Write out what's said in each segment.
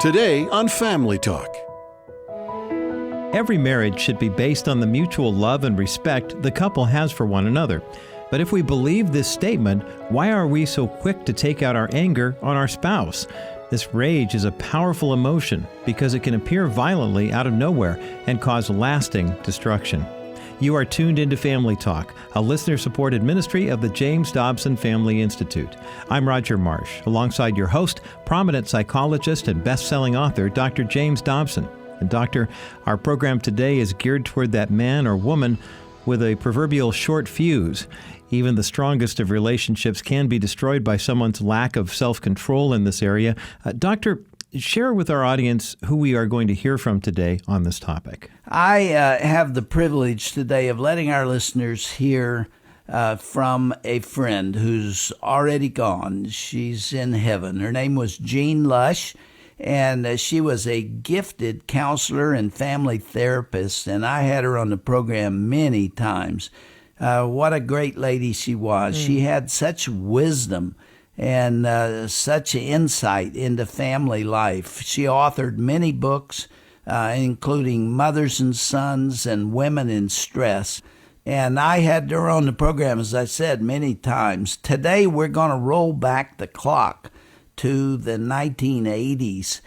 Today on Family Talk. Every marriage should be based on the mutual love and respect the couple has for one another. But if we believe this statement, why are we so quick to take out our anger on our spouse? This rage is a powerful emotion because it can appear violently out of nowhere and cause lasting destruction. You are tuned into Family Talk, a listener-supported ministry of the James Dobson Family Institute. I'm Roger Marsh, alongside your host, prominent psychologist and best-selling author, Dr. James Dobson. And Doctor, our program today is geared toward that man or woman with a proverbial short fuse. Even the strongest of relationships can be destroyed by someone's lack of self-control in this area. Doctor, share with our audience who we are going to hear from today on this topic. I have the privilege today of letting our listeners hear from a friend who's already gone. She's in heaven. Her name was Jean Lush, and she was a gifted counselor and family therapist, and I had her on the program many times. What a great lady she was. She had such wisdom and such insight into family life. She authored many books, including Mothers and Sons and Women in Stress. And I had her on the program, as I said, many times. Today we're going to roll back the clock to the 1980s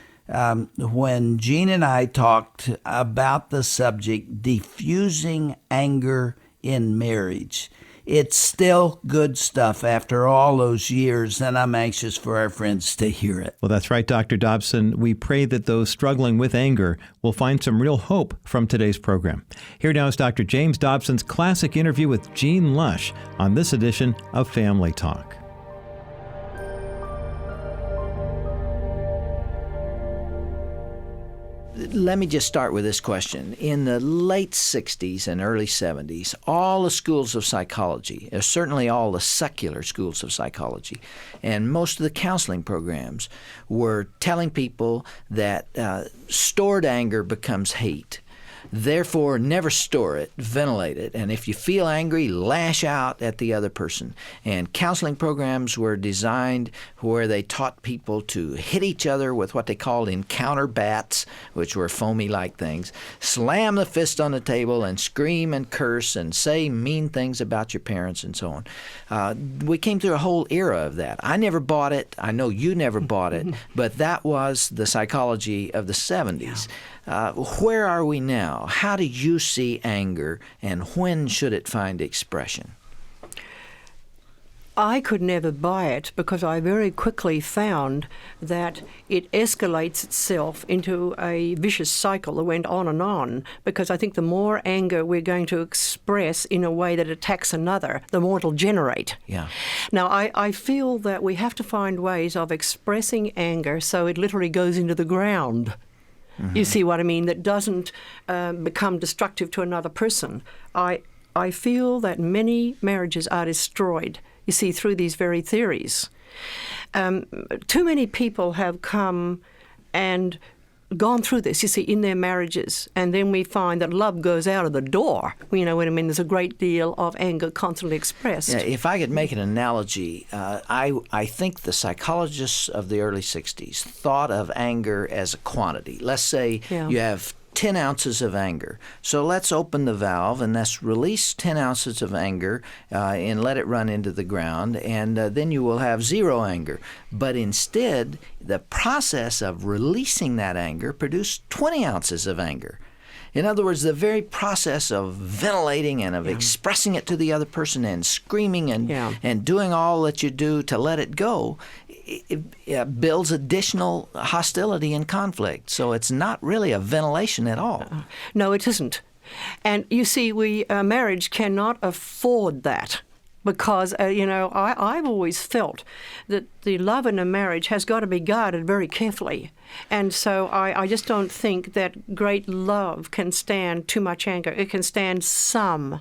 when Jean and I talked about the subject, Defusing Anger in Marriage. It's still good stuff after all those years, and I'm anxious for our friends to hear it. Well, that's right, Dr. Dobson. We pray that those struggling with anger will find some real hope from today's program. Here now is Dr. James Dobson's classic interview with Jean Lush on this edition of Family Talk. Let me just start with this question. In the late 60s and early 70s, all the schools of psychology, certainly all the secular schools of psychology, and most of the counseling programs were telling people that stored anger becomes hate. Therefore, never store it, ventilate it, and if you feel angry, lash out at the other person. And counseling programs were designed where they taught people to hit each other with what they called encounter bats, which were foamy-like things, slam the fist on the table and scream and curse and say mean things about your parents and so on. We came through a whole era of that. I never bought it. I know you never bought it, but that was the psychology of the 70s. Where are we now? How do you see anger, and when should it find expression? I could never buy it because I very quickly found that it escalates itself into a vicious cycle that went on, because I think the more anger we're going to express in a way that attacks another, the more it'll generate. Yeah. Now, I feel that we have to find ways of expressing anger so it literally goes into the ground. Mm-hmm. You see what I mean? That doesn't become destructive to another person. I feel that many marriages are destroyed, you see, through these very theories. Too many people have come and gone through this, you see, in their marriages, and then we find that love goes out of the door. You know what I mean? There's a great deal of anger constantly expressed. Yeah, if I could make an analogy, I think the psychologists of the early 60s thought of anger as a quantity. Let's say you have 10 ounces of anger. So let's open the valve and let's release 10 ounces of anger and let it run into the ground, and then you will have zero anger. But instead, the process of releasing that anger produced 20 ounces of anger. In other words, the very process of ventilating and of expressing it to the other person and screaming and doing all that you do to let it go, it builds additional hostility and conflict. So it's not really a ventilation at all. No, it isn't. And you see, marriage cannot afford that. Because, I've always felt that the love in a marriage has got to be guarded very carefully. And so I just don't think that great love can stand too much anger. It can stand some.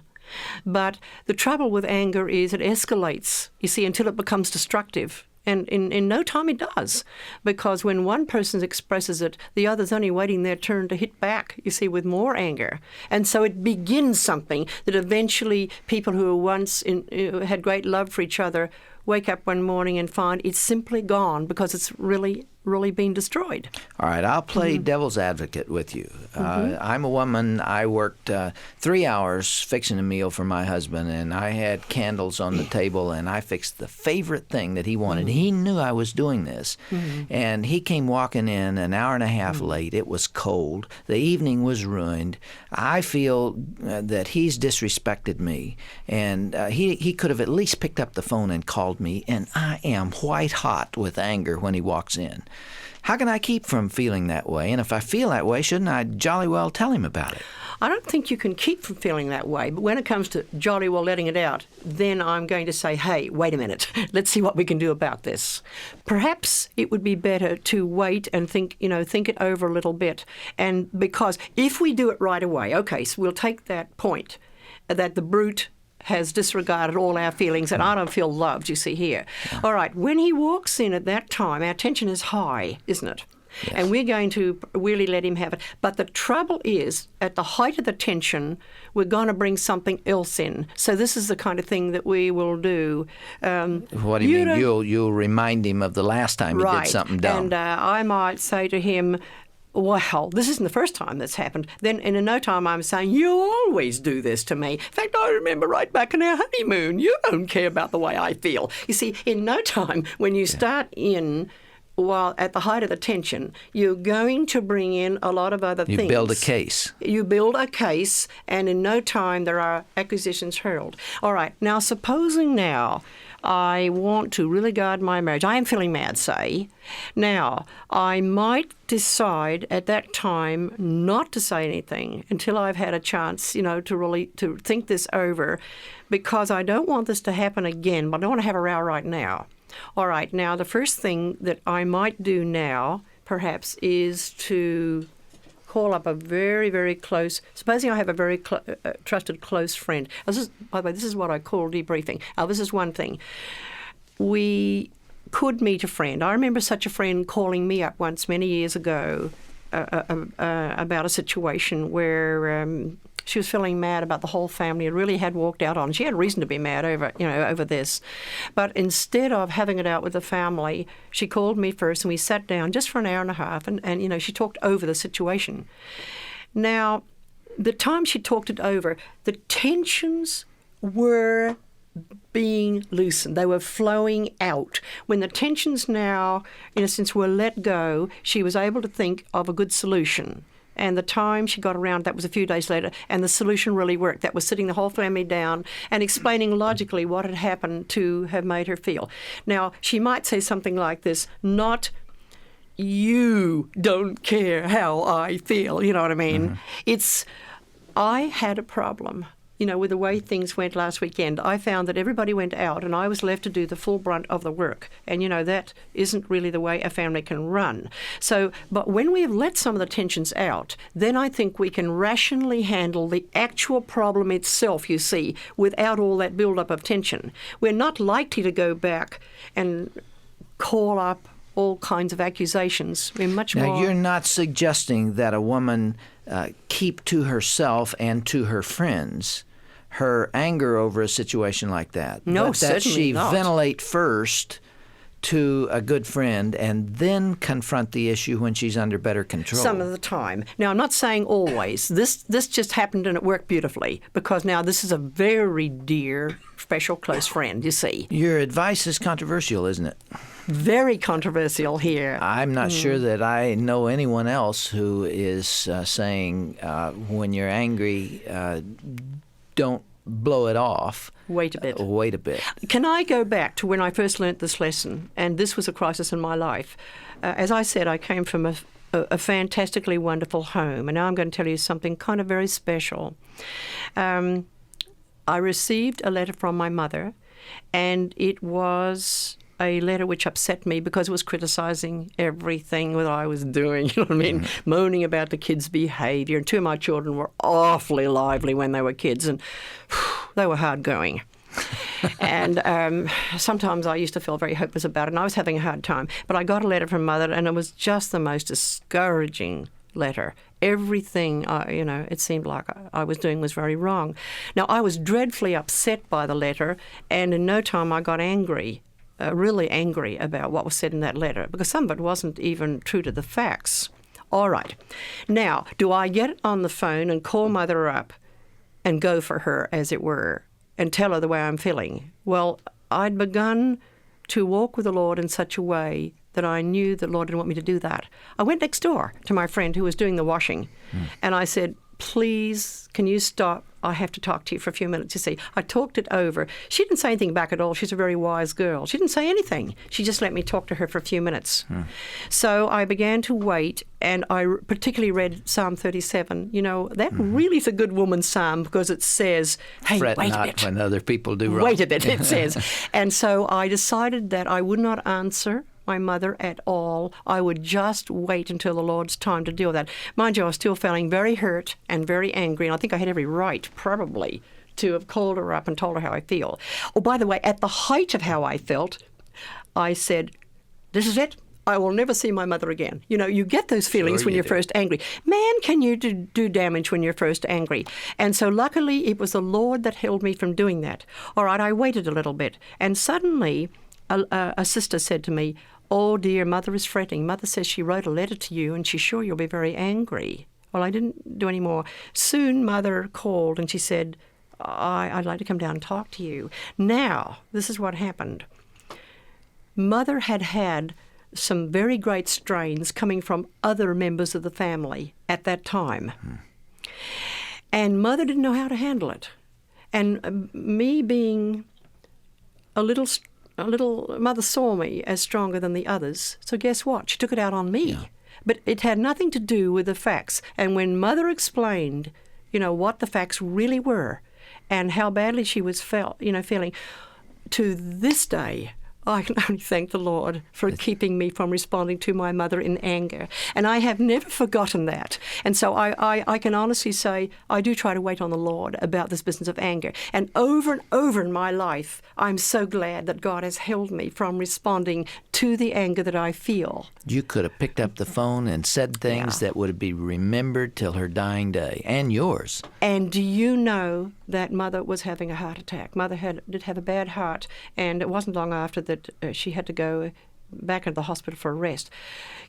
But the trouble with anger is it escalates, you see, until it becomes destructive. And in no time it does, because when one person expresses it, the other's only waiting their turn to hit back, you see, with more anger. And so it begins something that eventually people who once had great love for each other wake up one morning and find it's simply gone because it's really really been destroyed. All right, I'll play devil's advocate with you. I'm a woman. I worked 3 hours fixing a meal for my husband, and I had candles on the table, and I fixed the favorite thing that he wanted. He knew I was doing this, and he came walking in an hour and a half late. It was cold. The evening was ruined. I feel that he's disrespected me, and he could have at least picked up the phone and called me, and I am white hot with anger when he walks in. How can I keep from feeling that way? And if I feel that way, shouldn't I jolly well tell him about it? I don't think you can keep from feeling that way, but when it comes to jolly well letting it out, then I'm going to say, hey, wait a minute, let's see what we can do about this. Perhaps it would be better to wait and think it over a little bit. And because if we do it right away, okay, so we'll take that point that the brute has disregarded all our feelings, and I don't feel loved, you see here. Yeah. All right, when he walks in at that time, our tension is high, isn't it? Yes. And we're going to really let him have it. But the trouble is, at the height of the tension, we're going to bring something else in. So this is the kind of thing that we will do. What do you mean? You'll remind him of the last time he did something dumb. And I might say to him, well, this isn't the first time that's happened. Then in no time I'm saying, you always do this to me. In fact, I remember right back in our honeymoon, you don't care about the way I feel. You see, in no time, when you start in, while at the height of the tension, you're going to bring in a lot of other things. You build a case. You build a case, and in no time there are accusations hurled. All right, now supposing now I want to really guard my marriage. I am feeling mad, say. Now, I might decide at that time not to say anything until I've had a chance, to think this over, because I don't want this to happen again, but I don't want to have a row right now. All right, now the first thing that I might do now, perhaps, is to call up a very, very close, supposing I have a very trusted close friend. By the way, this is what I call debriefing. This is one thing. We could meet a friend. I remember such a friend calling me up once many years ago about a situation where she was feeling mad about the whole family. It really had walked out on. She had reason to be mad over this. But instead of having it out with the family, she called me first, and we sat down just for an hour and a half, and she talked over the situation. Now, the time she talked it over, the tensions were being loosened. They were flowing out. When the tensions now, in a sense, were let go, she was able to think of a good solution. And the time she got around, that was a few days later, and the solution really worked. That was sitting the whole family down and explaining logically what had happened to have made her feel. Now, she might say something like this, not, you don't care how I feel, you know what I mean? Mm-hmm. It's, I had a problem. With the way things went last weekend, I found that everybody went out and I was left to do the full brunt of the work. And, that isn't really the way a family can run. So, but when we have let some of the tensions out, then I think we can rationally handle the actual problem itself, you see, without all that build-up of tension. We're not likely to go back and call up all kinds of accusations. We're much more... Now, you're not suggesting that a woman keep to herself and to her friends her anger over a situation like that. No, but that she not. Ventilate first to a good friend and then confront the issue when she's under better control. Some of the time. Now, I'm not saying always. This just happened and it worked beautifully, because now this is a very dear, special, close friend, you see. Your advice is controversial, isn't it? Very controversial here. I'm not sure that I know anyone else who is saying when you're angry, don't blow it off. Wait a bit. Wait a bit. Can I go back to when I first learnt this lesson? And this was a crisis in my life. As I said, I came from a fantastically wonderful home. And now I'm going to tell you something kind of very special. I received a letter from my mother, and it was a letter which upset me because it was criticizing everything that I was doing, you know what I mean, moaning about the kids' behavior. And two of my children were awfully lively when they were kids, and they were hard going. And sometimes I used to feel very hopeless about it, and I was having a hard time. But I got a letter from Mother, and it was just the most discouraging letter. Everything, it seemed like I was doing was very wrong. Now, I was dreadfully upset by the letter, and in no time I got angry. really angry about what was said in that letter, because some of it wasn't even true to the facts. All right. Now, do I get on the phone and call Mother up and go for her, as it were, and tell her the way I'm feeling? Well, I'd begun to walk with the Lord in such a way that I knew the Lord didn't want me to do that. I went next door to my friend who was doing the washing, and I said, please, can you stop? I have to talk to you for a few minutes. You see, I talked it over. She didn't say anything back at all. She's a very wise girl. She didn't say anything. She just let me talk to her for a few minutes. So I began to wait, and I particularly read Psalm 37. You know, that really is a good woman's psalm, because it says, hey, Fret wait a not bit. when other people do wrong. Wait a bit, it says. And so I decided that I would not answer my mother at all. I would just wait until the Lord's time to deal with that. Mind you, I was still feeling very hurt and very angry, and I think I had every right, probably, to have called her up and told her how I feel. Oh, by the way, at the height of how I felt, I said, this is it. I will never see my mother again. You know, you get those feelings when you're first angry. Man, can you do damage when you're first angry? And so luckily, it was the Lord that held me from doing that. All right, I waited a little bit, and suddenly a sister said to me, oh dear, Mother is fretting. Mother says she wrote a letter to you and she's sure you'll be very angry. Well, I didn't do any more. Soon Mother called and she said, I'd like to come down and talk to you. Now, this is what happened. Mother had some very great strains coming from other members of the family at that time. And Mother didn't know how to handle it. And me being a little, Mother saw me as stronger than the others. So guess what? She took it out on me. Yeah. But it had nothing to do with the facts. And when Mother explained, you know, what the facts really were and how badly she was feeling, to this day, I can only thank the Lord for keeping me from responding to my mother in anger. And I have never forgotten that. And so I can honestly say I do try to wait on the Lord about this business of anger. And over in my life, I'm so glad that God has held me from responding to the anger that I feel. You could have picked up the phone and said things that would be remembered till her dying day, and yours. And do you know that Mother was having a heart attack? Mother did have a bad heart, and it wasn't long after that she had to go back into the hospital for a rest.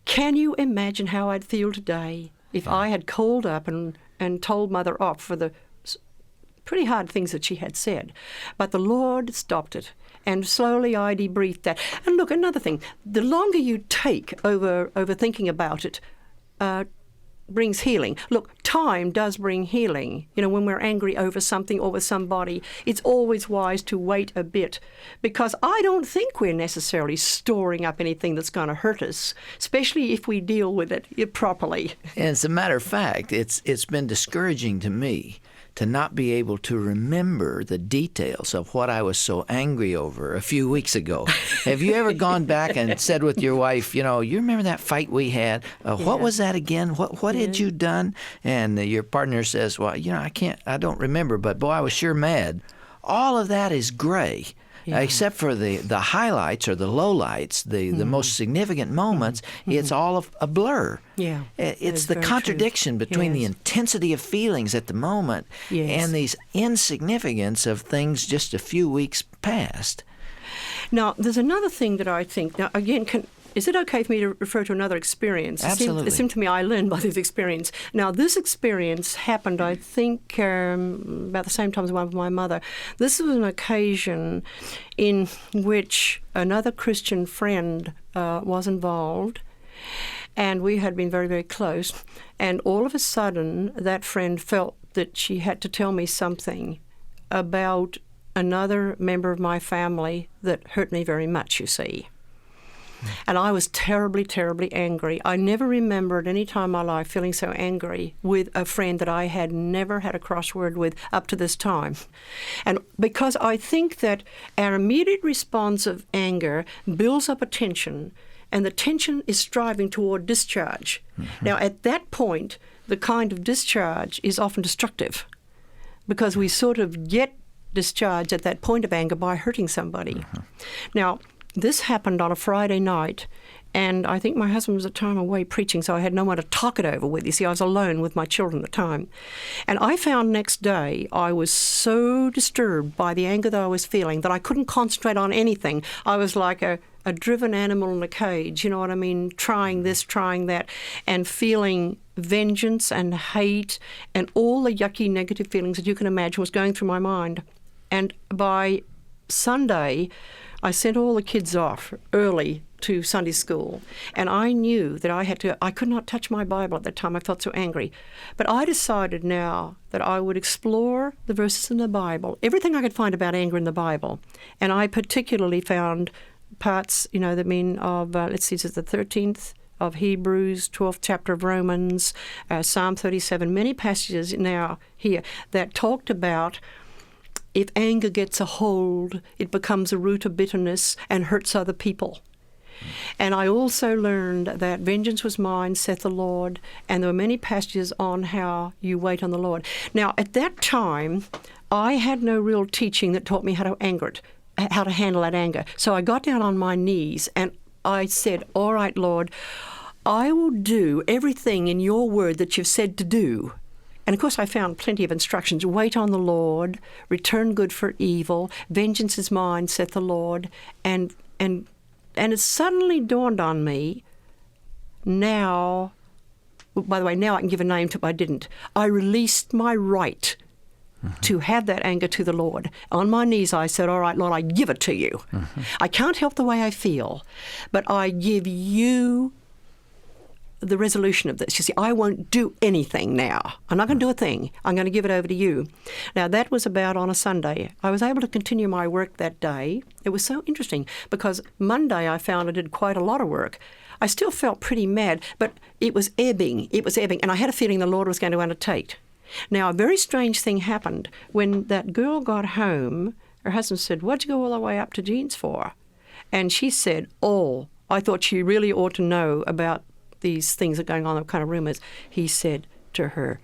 Can you imagine how I'd feel today if I had called up and told Mother off for the pretty hard things that she had said? But the Lord stopped it, and slowly I debriefed that. And look, another thing, the longer you take over thinking about it, brings healing. Look, time does bring healing. You know, when we're angry over something or with somebody, it's always wise to wait a bit, because I don't think we're necessarily storing up anything that's going to hurt us, especially if we deal with it properly. And as a matter of fact, it's been discouraging to me to not be able to remember the details of what I was so angry over a few weeks ago. Have you ever gone back and said with your wife, you know, you remember that fight we had? What was that again? What had you done? And your partner says, well, you know, I don't remember, but boy, I was sure mad. All of that is gray. Except for the highlights or the lowlights, the most significant moments, it's all a blur. Yeah, it's the contradiction between the intensity of feelings at the moment and these insignificance of things just a few weeks past. Now, there's another thing that I think, now again, is it okay for me to refer to another experience? Absolutely. It seemed to me I learned by this experience. Now, this experience happened, I think, about the same time as one with my mother. This was an occasion in which another Christian friend was involved, and we had been very, very close. And all of a sudden, that friend felt that she had to tell me something about another member of my family that hurt me very much, you see. And I was terribly, terribly angry. I never remembered any time in my life feeling so angry with a friend that I had never had a crossword with up to this time. And because I think that our immediate response of anger builds up a tension, and the tension is striving toward discharge. Mm-hmm. Now, at that point, the kind of discharge is often destructive, because we sort of get discharge at that point of anger by hurting somebody. Mm-hmm. Now, this happened on a Friday night, And I think my husband was at the time away preaching, so I had no one to talk it over with. You see, I was alone with my children at the time. And I found next day I was so disturbed by the anger that I was feeling that I couldn't concentrate on anything. I was like a driven animal in a cage, you know what I mean? Trying this, trying that, and feeling vengeance and hate and all the yucky negative feelings that you can imagine was going through my mind. And by Sunday, I sent all the kids off early to Sunday school, and I knew that I could not touch my Bible at that time. I felt so angry. But I decided now that I would explore the verses in the Bible, everything I could find about anger in the Bible. And I particularly found parts, that mean of, let's see, it's the 13th of Hebrews, 12th chapter of Romans, Psalm 37, many passages now here that talked about if anger gets a hold, it becomes a root of bitterness and hurts other people. And I also learned that vengeance was mine, saith the Lord, and there were many passages on how you wait on the Lord. Now, at that time, I had no real teaching that taught me how to handle that anger. So I got down on my knees and I said, all right, Lord, I will do everything in your word that you've said to do. And of course I found plenty of instructions. Wait on the Lord, return good for evil, vengeance is mine, saith the Lord. And it suddenly dawned on me, now, by the way, now I can give a name to it, but I didn't. I released my right to have that anger to the Lord. On my knees I said, all right, Lord, I give it to you. I can't help the way I feel, but I give you the resolution of this. You see, I won't do anything now. I'm not going to do a thing. I'm going to give it over to you. Now, that was about on a Sunday. I was able to continue my work that day. It was so interesting because Monday I found I did quite a lot of work. I still felt pretty mad, but it was ebbing. And I had a feeling the Lord was going to undertake. Now, a very strange thing happened. When that girl got home, her husband said, what'd you go all the way up to Jean's for? And she said, I thought she really ought to know about these things that are going on, the kind of rumors. He said to her,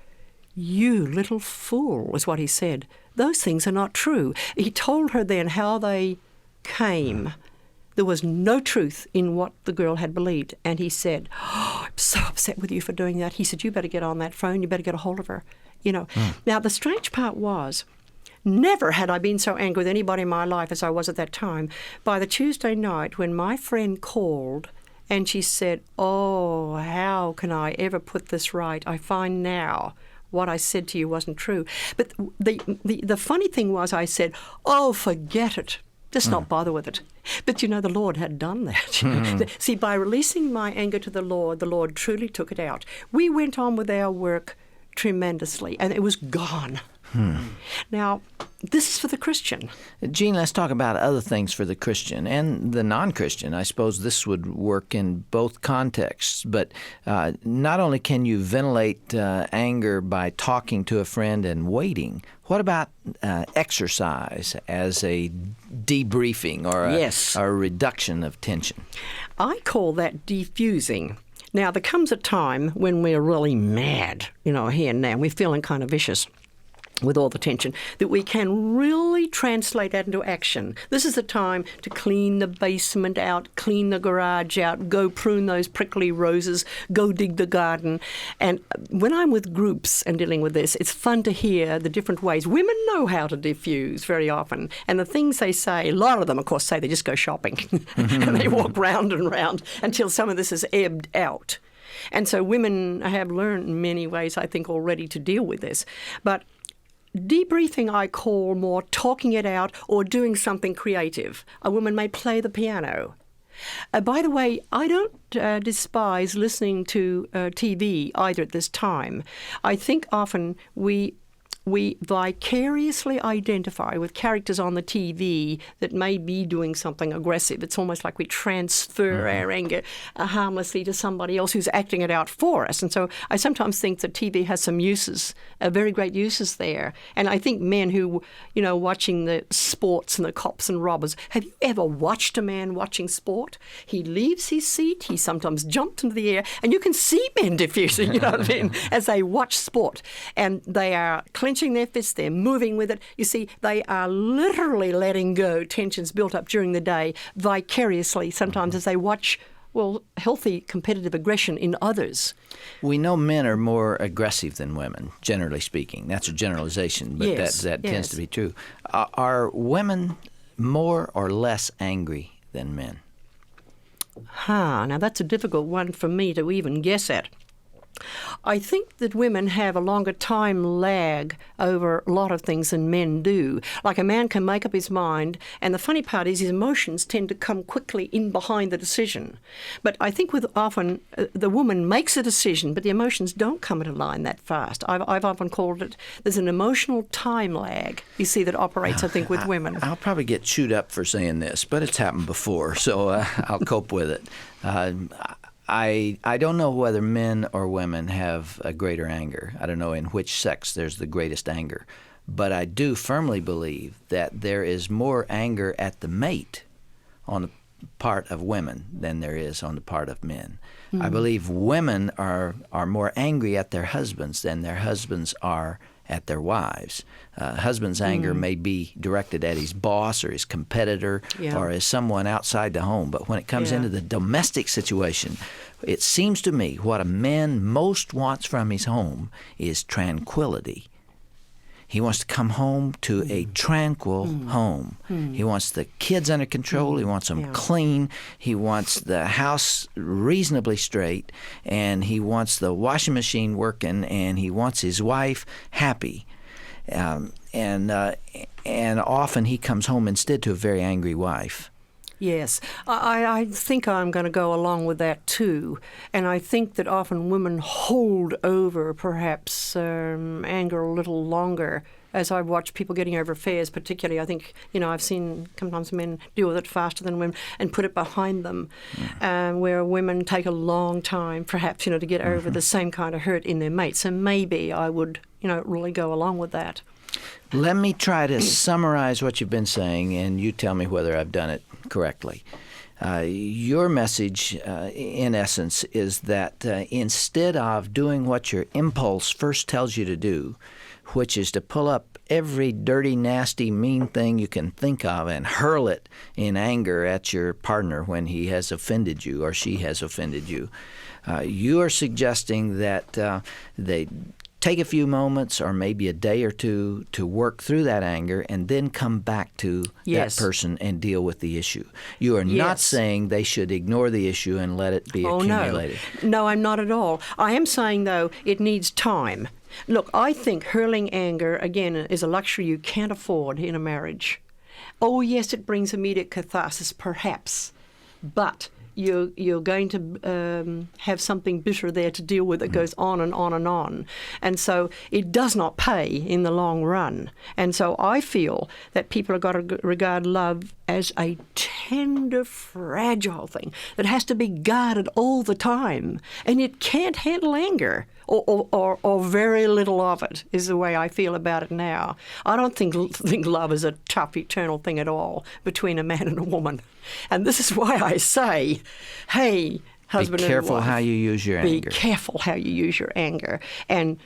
you little fool, was what he said. Those things are not true. He told her then how they came. There was no truth in what the girl had believed. And he said, I'm so upset with you for doing that. He said, you better get on that phone. You better get a hold of her. Now, the strange part was, never had I been so angry with anybody in my life as I was at that time. By the Tuesday night, when my friend called and she said, how can I ever put this right? I find now what I said to you wasn't true. But the funny thing was I said, forget it. Just not bother with it. But, the Lord had done that. See, by releasing my anger to the Lord truly took it out. We went on with our work tremendously, and it was gone. Now, this is for the Christian. Jean, let's talk about other things for the Christian and the non-Christian. I suppose this would work in both contexts. But not only can you ventilate anger by talking to a friend and waiting, what about exercise as a debriefing or a reduction of tension? I call that defusing. Now, there comes a time when we're really mad, here and now. We're feeling kind of vicious with all the tension, that we can really translate that into action. This is the time to clean the basement out, clean the garage out, go prune those prickly roses, go dig the garden. And when I'm with groups and dealing with this, it's fun to hear the different ways. Women know how to diffuse very often. And the things they say, a lot of them, of course, say they just go shopping. And they walk round and round until some of this is ebbed out. And so women have learned many ways, I think, already to deal with this. But debriefing I call more talking it out or doing something creative. A woman may play the piano. By the way, I don't despise listening to TV either at this time. I think often we vicariously identify with characters on the TV that may be doing something aggressive. It's almost like we transfer our anger harmlessly to somebody else who's acting it out for us. And so I sometimes think that TV has some uses, very great uses there. And I think men who, watching the sports and the cops and robbers, have you ever watched a man watching sport? He leaves his seat, he sometimes jumps into the air, and you can see men diffusing, as they watch sport. And they are clenching their fists, they're moving with it. You see, they are literally letting go tensions built up during the day vicariously, sometimes as they watch healthy competitive aggression in others. We know men are more aggressive than women, generally speaking. That's a generalization, but Yes, that tends yes. to be true. Are women more or less angry than men? Now that's a difficult one for me to even guess at. I think that women have a longer time lag over a lot of things than men do. Like a man can make up his mind, and the funny part is his emotions tend to come quickly in behind the decision. But I think with often the woman makes a decision, but the emotions don't come into line that fast. I've often called it, there's an emotional time lag, you see, that operates, I think, with women. I'll probably get chewed up for saying this, but it's happened before, so I'll cope with it. I don't know whether men or women have a greater anger. I don't know in which sex there's the greatest anger. But I do firmly believe that there is more anger at the mate on the part of women than there is on the part of men. I believe women are more angry at their husbands than their husbands are at their wives. Husband's anger may be directed at his boss or his competitor or as someone outside the home. But when it comes into the domestic situation, it seems to me what a man most wants from his home is tranquility. He wants to come home to a tranquil home. He wants the kids under control. He wants them clean. He wants the house reasonably straight. And he wants the washing machine working. And he wants his wife happy. And often he comes home instead to a very angry wife. Yes, I think I'm going to go along with that too. And I think that often women hold over perhaps anger a little longer. As I watch people getting over affairs particularly, I think, I've seen sometimes men deal with it faster than women and put it behind them, where women take a long time perhaps, to get over the same kind of hurt in their mate. So maybe I would, really go along with that. Let me try to summarize what you've been saying, and you tell me whether I've done it correctly. Your message, in essence, is that instead of doing what your impulse first tells you to do, which is to pull up every dirty, nasty, mean thing you can think of and hurl it in anger at your partner when he has offended you or she has offended you, you are suggesting that they take a few moments or maybe a day or two to work through that anger and then come back to that person and deal with the issue. You are not saying they should ignore the issue and let it be accumulated. No, I'm not at all. I am saying, though, it needs time. Look, I think hurling anger, again, is a luxury you can't afford in a marriage. Oh, yes, it brings immediate catharsis, perhaps, but you're going to have something bitter there to deal with that goes on and on and on. And so it does not pay in the long run. And so I feel that people have got to regard love as a tender, fragile thing that has to be guarded all the time. And it can't handle anger, or very little of it, is the way I feel about it now. I don't think love is a tough, eternal thing at all between a man and a woman. And this is why I say, hey, husband and wife, be careful how you use your anger. Be careful how you use your anger. And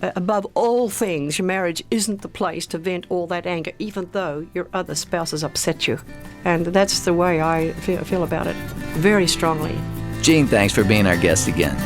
above all things, your marriage isn't the place to vent all that anger, even though your other spouse has upset you. And that's the way I feel about it, very strongly. Gene, thanks for being our guest again.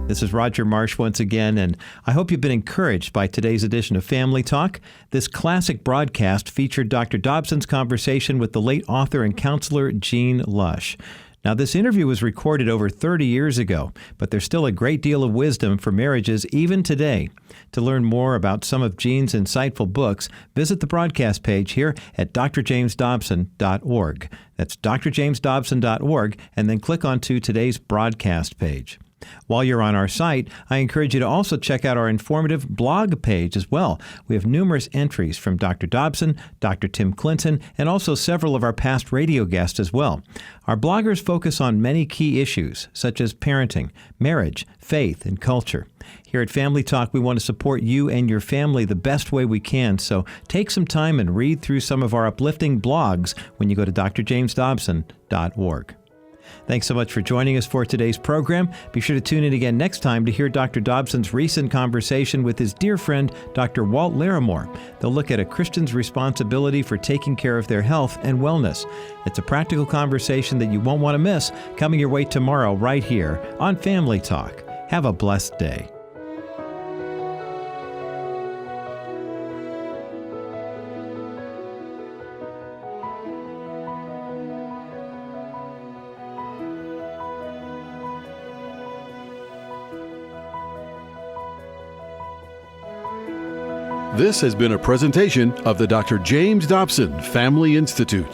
This is Roger Marsh once again, and I hope you've been encouraged by today's edition of Family Talk. This classic broadcast featured Dr. Dobson's conversation with the late author and counselor Gene Lush. Now, this interview was recorded over 30 years ago, but there's still a great deal of wisdom for marriages even today. To learn more about some of Gene's insightful books, visit the broadcast page here at drjamesdobson.org. That's drjamesdobson.org, and then click onto today's broadcast page. While you're on our site, I encourage you to also check out our informative blog page as well. We have numerous entries from Dr. Dobson, Dr. Tim Clinton, and also several of our past radio guests as well. Our bloggers focus on many key issues, such as parenting, marriage, faith, and culture. Here at Family Talk, we want to support you and your family the best way we can, so take some time and read through some of our uplifting blogs when you go to drjamesdobson.org. Thanks so much for joining us for today's program. Be sure to tune in again next time to hear Dr. Dobson's recent conversation with his dear friend, Dr. Walt Larimore. They'll look at a Christian's responsibility for taking care of their health and wellness. It's a practical conversation that you won't want to miss, coming your way tomorrow right here on Family Talk. Have a blessed day. This has been a presentation of the Dr. James Dobson Family Institute.